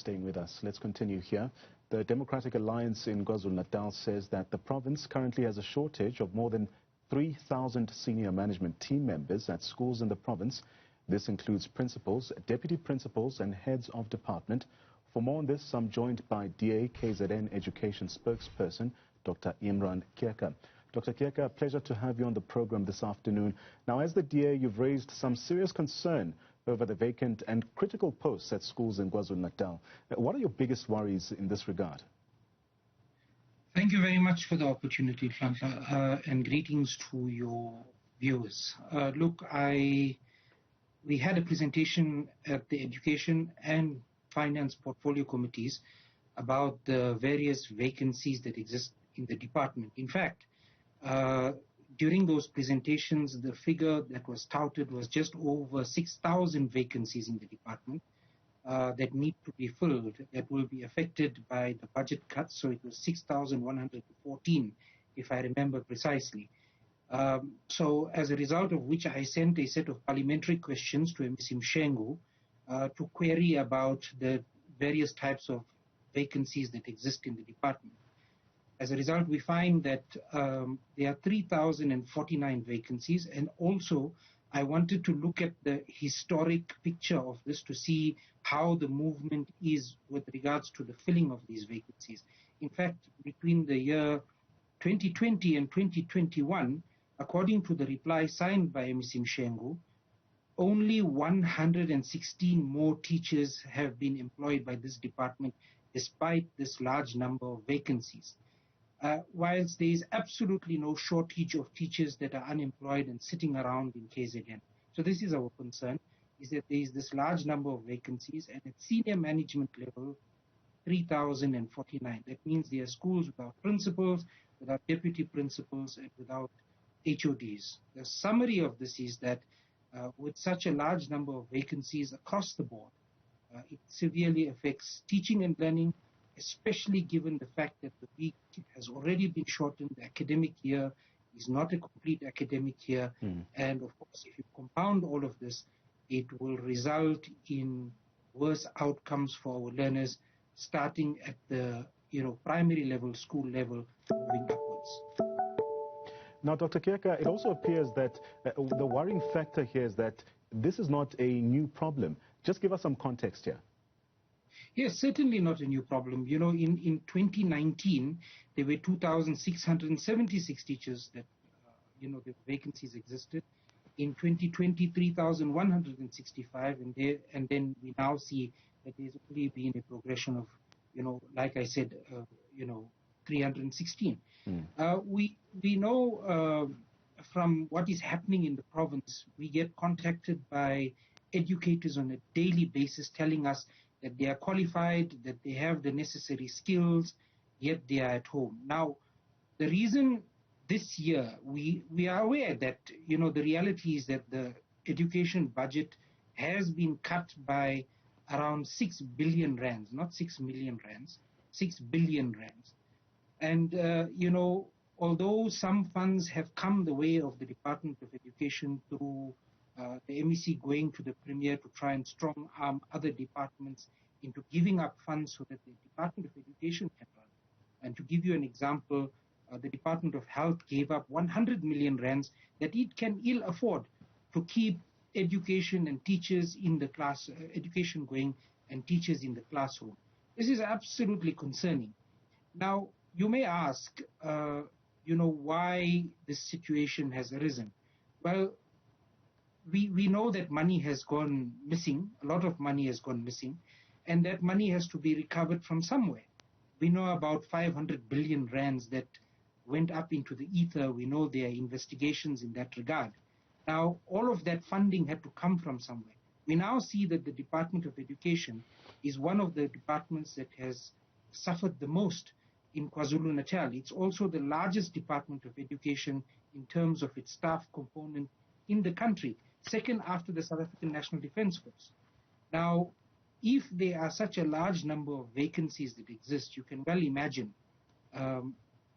Staying with us, let's continue here. The Democratic Alliance in KwaZulu-Natal says that the province currently has a shortage of more than 3,000 senior management team members at schools in the province. This includes principals, deputy principals and heads of department. For more on this, I'm joined by DA KZN Education spokesperson, Dr. Imran Kieka. Dr. Kieka, pleasure to have you on the program this afternoon. Now, as the DA, you've raised some serious concern over the vacant and critical posts at schools in KwaZulu-Natal. What are your biggest worries in this regard? Thank you very much for the opportunity, Hlanhla, and greetings to your viewers. We had a presentation at the Education and Finance Portfolio Committees about the various vacancies that exist in the department. In fact, during those presentations, the figure that was touted was just over 6,000 vacancies in the department that need to be filled, that will be affected by the budget cuts. So it was 6,114, if I remember precisely. So as a result of which I sent a set of parliamentary questions to MC Mshengu to query about the various types of vacancies that exist in the department. As a result, we find that there are 3,049 vacancies, and also I wanted to look at the historic picture of this to see how the movement is with regards to the filling of these vacancies. In fact, between the year 2020 and 2021, according to the reply signed by MC Mshengu, only 116 more teachers have been employed by this department despite this large number of vacancies. Whilst there is absolutely no shortage of teachers that are unemployed and sitting around in KZN. So this is our concern, is that there is this large number of vacancies, and at senior management level, 3,049. That means there are schools without principals, without deputy principals, and without HODs. The summary of this is that with such a large number of vacancies across the board, it severely affects teaching and learning, especially given the fact that the week has already been shortened. The academic year is not a complete academic year. And of course, if you compound all of this, it will result in worse outcomes for our learners, starting at the primary level, school level, moving upwards. Now, Dr. Kieka, it also appears that the worrying factor here is that this is not a new problem. Just give us some context here. Yes, certainly not a new problem. In 2019, there were 2,676 teachers that, the vacancies existed. In 2020, 3,165, and then we now see that there's only been a progression of, like I said, 316. We know from what is happening in the province, we get contacted by educators on a daily basis telling us that they are qualified, that they have the necessary skills, yet they are at home. Now, the reason this year, we are aware that, the reality is that the education budget has been cut by around 6 billion rands, not 6 million rands, 6 billion rands. And, although some funds have come the way of the Department of Education through the MEC going to the Premier to try and strong arm other departments into giving up funds so that the Department of Education can run. And to give you an example, the Department of Health gave up 100 million rands that it can ill afford to keep education and teachers in the class, education going and teachers in the classroom. This is absolutely concerning. Now, you may ask, why this situation has arisen. Well, we know that money has gone missing, a lot of money has gone missing, and that money has to be recovered from somewhere. We know about 500 billion rands that went up into the ether. We know there are investigations in that regard. Now, all of that funding had to come from somewhere. We now see that the Department of Education is one of the departments that has suffered the most in KwaZulu-Natal. It's also the largest Department of Education in terms of its staff component in the country, second after the South African National Defence Force. Now, if there are such a large number of vacancies that exist, you can well imagine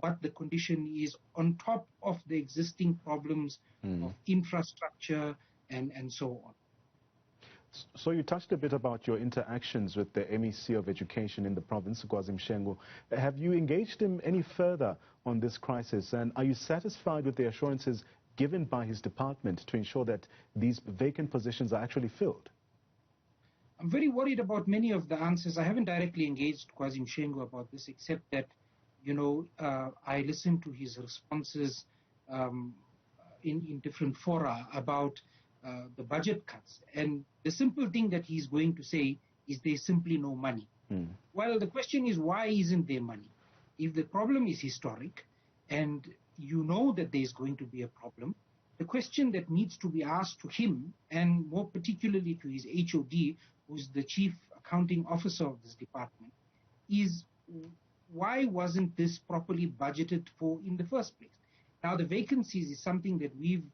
what the condition is on top of the existing problems of infrastructure and so on. So you touched a bit about your interactions with the MEC of Education in the province, KwaZulu-Natal. Have you engaged him any further on this crisis, and are you satisfied with the assurances given by his department to ensure that these vacant positions are actually filled? I'm very worried about many of the answers. I haven't directly engaged KwaZulu-Natal about this, except that, I listened to his responses in different fora about the budget cuts. And the simple thing that he's going to say is there's simply no money. Well, the question is, why isn't there money? If the problem is historic and you know that there's going to be a problem, the question that needs to be asked to him, and more particularly to his HOD, who's the chief accounting officer of this department, is why wasn't this properly budgeted for in the first place? Now, the vacancies is something that we've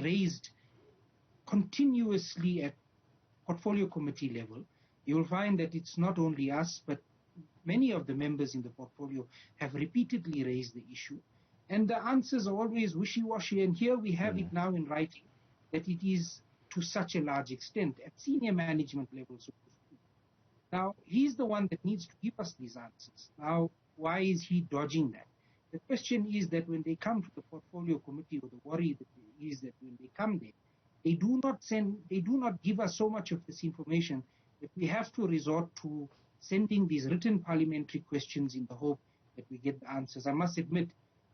raised continuously at portfolio committee level. You will find that it's not only us, but many of the members in the portfolio have repeatedly raised the issue. And the answers are always wishy-washy. And here we have it now in writing that it is to such a large extent at senior management levels. Now, he's the one that needs to give us these answers. Now, why is he dodging that? The question is that when they come to the portfolio committee, or the worry that is that when they come there, they do not give us so much of this information that we have to resort to sending these written parliamentary questions in the hope that we get the answers. I must admit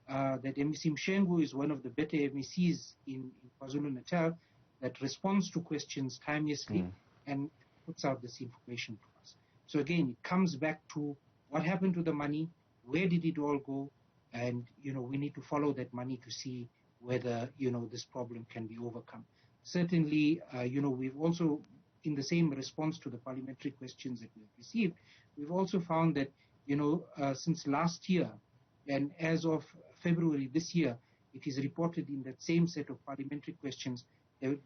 that MEC Mshengu is one of the better MECs in KwaZulu-Natal that responds to questions timelessly and puts out this information to us. So again, it comes back to what happened to the money, where did it all go, and we need to follow that money to see whether this problem can be overcome. Certainly, we've also, in the same response to the parliamentary questions that we've received, we've also found that since last year and as of February this year, it is reported in that same set of parliamentary questions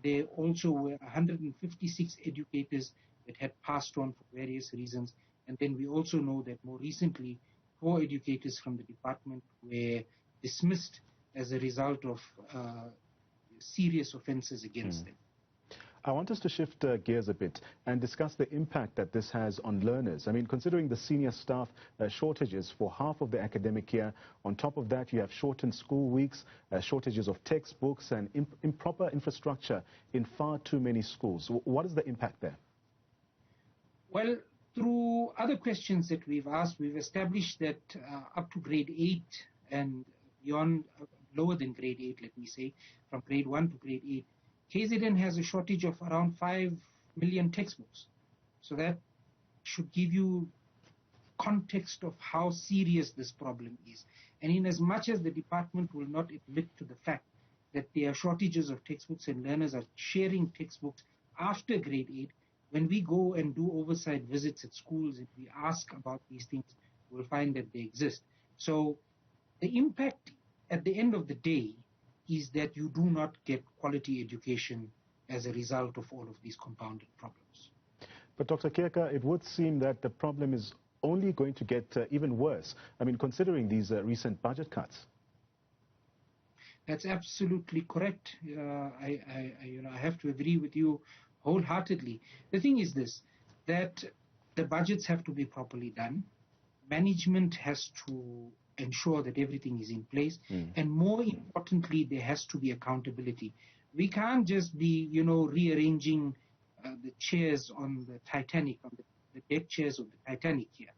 there also were 156 educators that had passed on for various reasons. And then we also know that more recently, 4 educators from the department were dismissed as a result of serious offenses against them. I want us to shift gears a bit and discuss the impact that this has on learners. I mean, considering the senior staff shortages for half of the academic year, on top of that you have shortened school weeks, shortages of textbooks and improper infrastructure in far too many schools. What is the impact there? Well, through other questions that we've asked, we've established that up to grade 8 and beyond, lower than grade 8, let me say, from grade 1 to grade 8, KZN has a shortage of around 5 million textbooks. So that should give you context of how serious this problem is. And in as much as the department will not admit to the fact that there are shortages of textbooks and learners are sharing textbooks after grade 8, when we go and do oversight visits at schools and we ask about these things, we'll find that they exist. So the impact at the end of the day is that you do not get quality education as a result of all of these compounded problems. But Dr. Keka, it would seem that the problem is only going to get even worse. I mean, considering these recent budget cuts. That's absolutely correct. I have to agree with you wholeheartedly. The thing is this, that the budgets have to be properly done. Management has to ensure that everything is in place. And more importantly, there has to be accountability. We can't just be, rearranging the chairs on the Titanic, on the deck chairs of the Titanic here.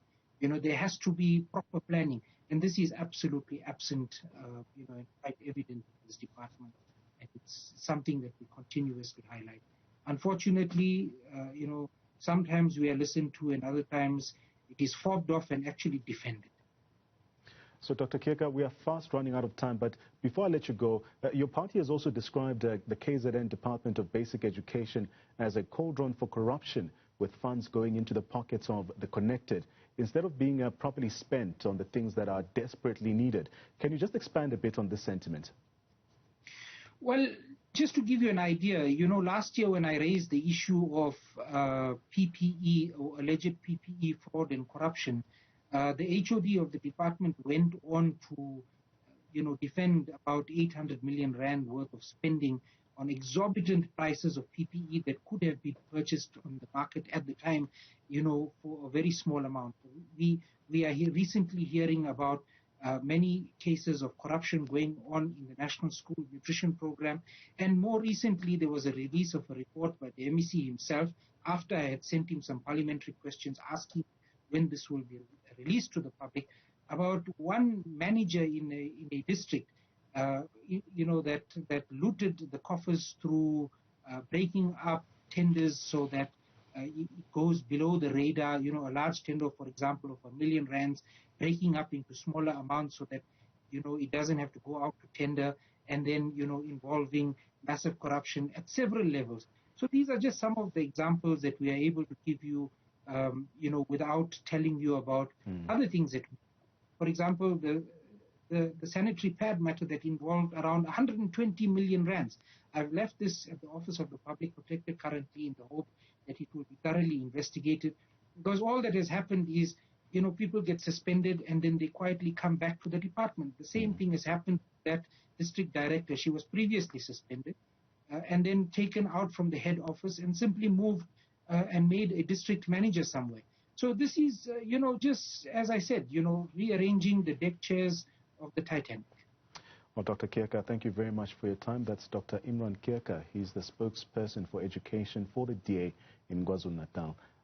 There has to be proper planning. And this is absolutely absent, and quite evident in this department. And it's something that we continuously highlight. Unfortunately, sometimes we are listened to and other times it is fobbed off and actually defended. So, Dr. Keka, we are fast running out of time, but before I let you go, your party has also described the KZN Department of Basic Education as a cauldron for corruption, with funds going into the pockets of the connected, instead of being properly spent on the things that are desperately needed. Can you just expand a bit on this sentiment? Well, just to give you an idea, last year when I raised the issue of PPE or alleged PPE fraud and corruption, the HOD of the department went on to, defend about 800 million rand worth of spending on exorbitant prices of PPE that could have been purchased on the market at the time, for a very small amount. We are recently hearing about many cases of corruption going on in the National School Nutrition Program. And more recently, there was a release of a report by the MEC himself after I had sent him some parliamentary questions asking when this will be released to the public, about one manager in a district, that looted the coffers through breaking up tenders so that it goes below the radar, a large tender, for example, of R1 million, breaking up into smaller amounts so that, it doesn't have to go out to tender, and then, involving massive corruption at several levels. So these are just some of the examples that we are able to give you, without telling you about other things that, for example, the sanitary pad matter that involved around 120 million rands. I've left this at the Office of the Public Protector currently in the hope that it will be thoroughly investigated, because all that has happened is, people get suspended and then they quietly come back to the department. The same thing has happened to that district director. She was previously suspended and then taken out from the head office and simply moved and made a district manager somewhere. So this is, just as I said, rearranging the deck chairs of the Titanic. Well, Dr. Kierka, thank you very much for your time. That's Dr. Imran Kierka. He's the spokesperson for education for the DA in KwaZulu-Natal.